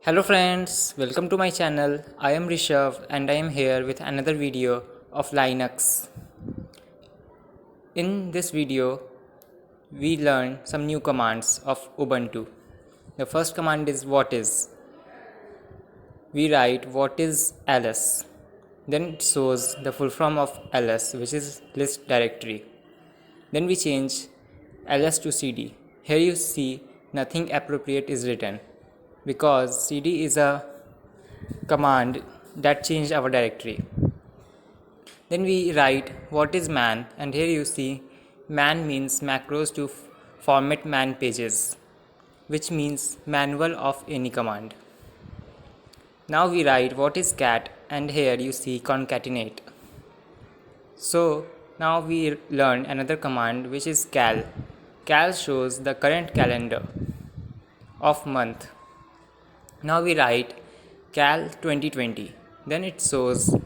Hello friends, welcome to my channel. I am Rishav and I am here with another video of Linux. In this video, we learn some new commands of Ubuntu. The first command is what is. We write what is ls. Then it shows the full form of ls, which is list directory. Then we change ls to cd. Here you see nothing appropriate is written because cd is a command that changed our directory. Then we write what is man, and here you see man means macros to format man pages, which means manual of any command. Now we write what is cat, and here you see concatenate. So now we learn another command which is cal. Cal shows the current calendar of month. Now we write cal 2020. Then it shows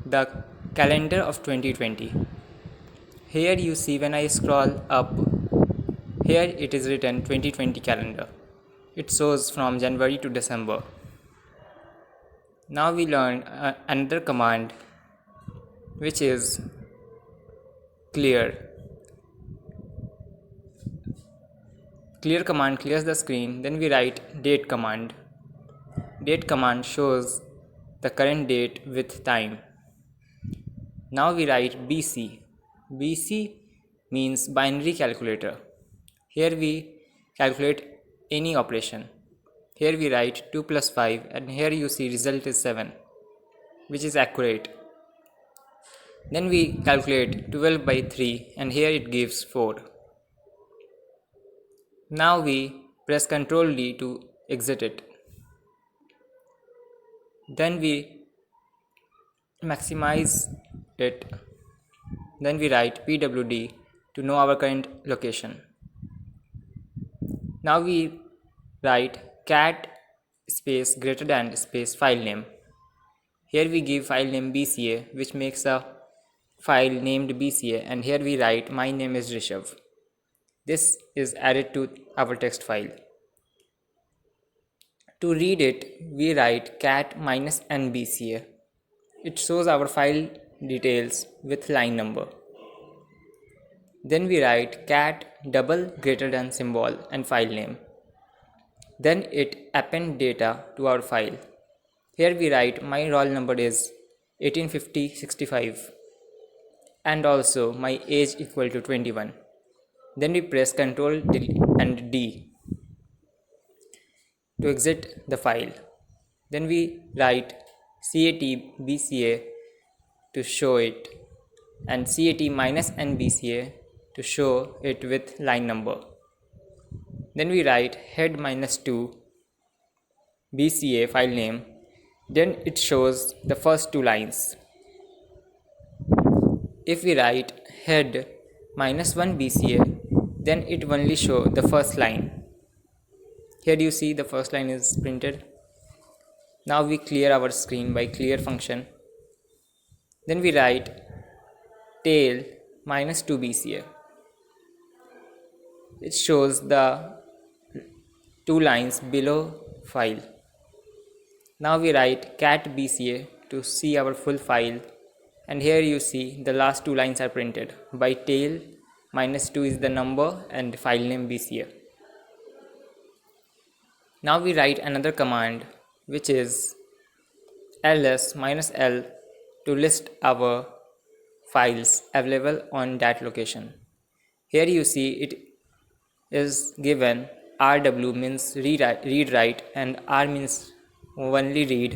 the calendar of 2020. Here you see when I scroll up, here it is written 2020 calendar. It shows from January to December. Now we learn another command which is clear. Clear command clears the screen. Then we write date command. Date command shows the current date with time. Now we write BC. BC means binary calculator. Here we calculate any operation. Here we write 2 plus 5 and here you see result is 7, which is accurate. Then we calculate 12 by 3 and here it gives 4. Now we press Ctrl D to exit it. Then we maximize it. Then we write pwd to know our current location. Now we write cat space greater than space file name. Here we give file name bca, which makes a file named bca, and here we write my name is Rishav. This is added to our text file. To read it, we write cat -nbca. It shows our file details with line number. Then we write cat double greater than symbol and file name. Then it append data to our file. Here we write my roll number is 185065 and also my age equal to 21. Then we press Ctrl and D to exit the file. Then we write cat bca to show it and cat -nbca to show it with line number. Then we write head -2 bca file name. Then it shows the first two lines. If we write head -1 bca, then it only show the first line. Here you see the first line is printed. Now we clear our screen by clear function. Then we write tail -2 bca. It shows the two lines below file. Now we write cat bca to see our full file, and here you see the last two lines are printed by tail -2 is the number and file name bca. Now we write another command which is ls -l to list our files available on that location. Here you see it is given rw means read write and r means only read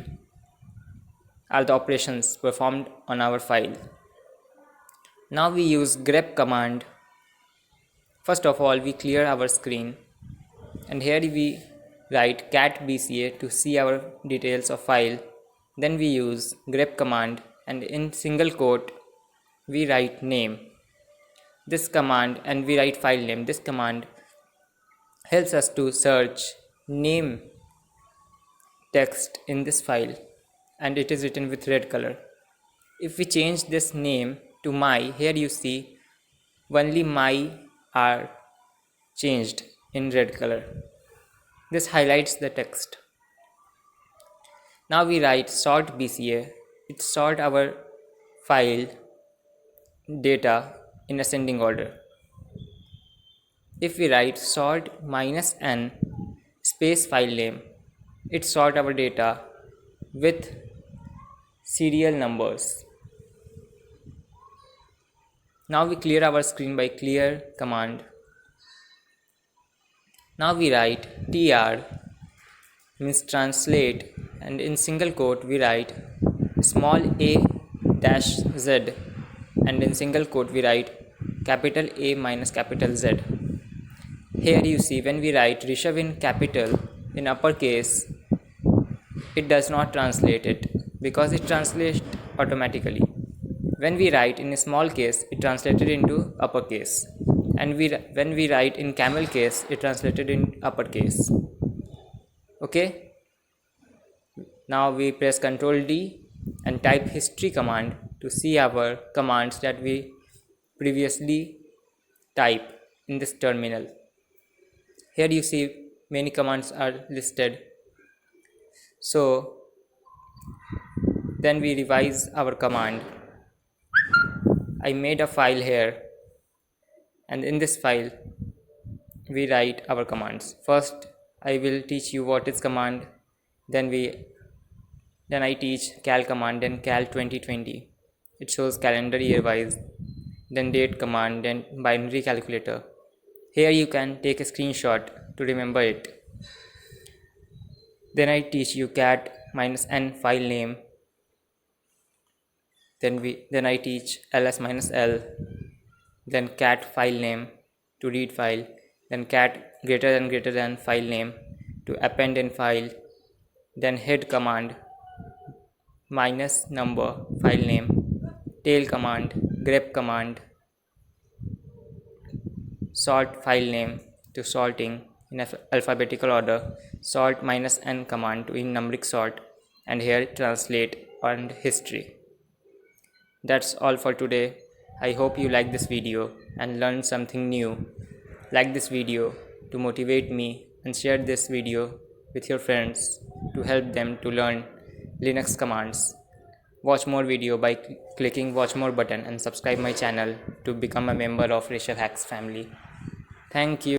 are the operations performed on our file. Now we use grep command. First of all we clear our screen and here we write cat bca to see our details of file. Then we use grep command and in single quote we write name. This command and we write file name. This command helps us to search name text in this file and it is written with red color. If we change this name to my, here you see only my are changed in red color. This highlights the text. Now we write sort bca. It sort our file data in ascending order. If we write sort -n space file name, it sort our data with serial numbers. Now we clear our screen by clear command. Now we write tr means translate, and in single quote we write small a dash z, and in single quote we write capital A minus capital Z. Here you see when we write Rishav in capital in uppercase, it does not translate it because it translates automatically. When we write in a small case, it translated into uppercase, and when we write in camel case, it translated in uppercase. Okay, now we press Ctrl D and type history command to see our commands that we previously type in this terminal. Here you see many commands are listed. So then we revise our command. I made a file here, and in this file we write our commands. First I will teach you what is command, then I teach cal command, then cal 2020, it shows calendar year wise, then date command, then binary calculator. Here you can take a screenshot to remember it. Then I teach you cat -n file name, then I teach ls-l, then cat file name to read file, then cat greater than file name to append in file, then head command minus number file name, tail command, grep command, sort file name to sorting in alphabetical order, sort -n command to in numeric sort, and here translate and history. That's all for today. I hope you like this video and learned something new. Like this video to motivate me, and share this video with your friends to help them to learn Linux commands. Watch more video by clicking watch more button, and subscribe my channel to become a member of Rishav hacx family. Thank you.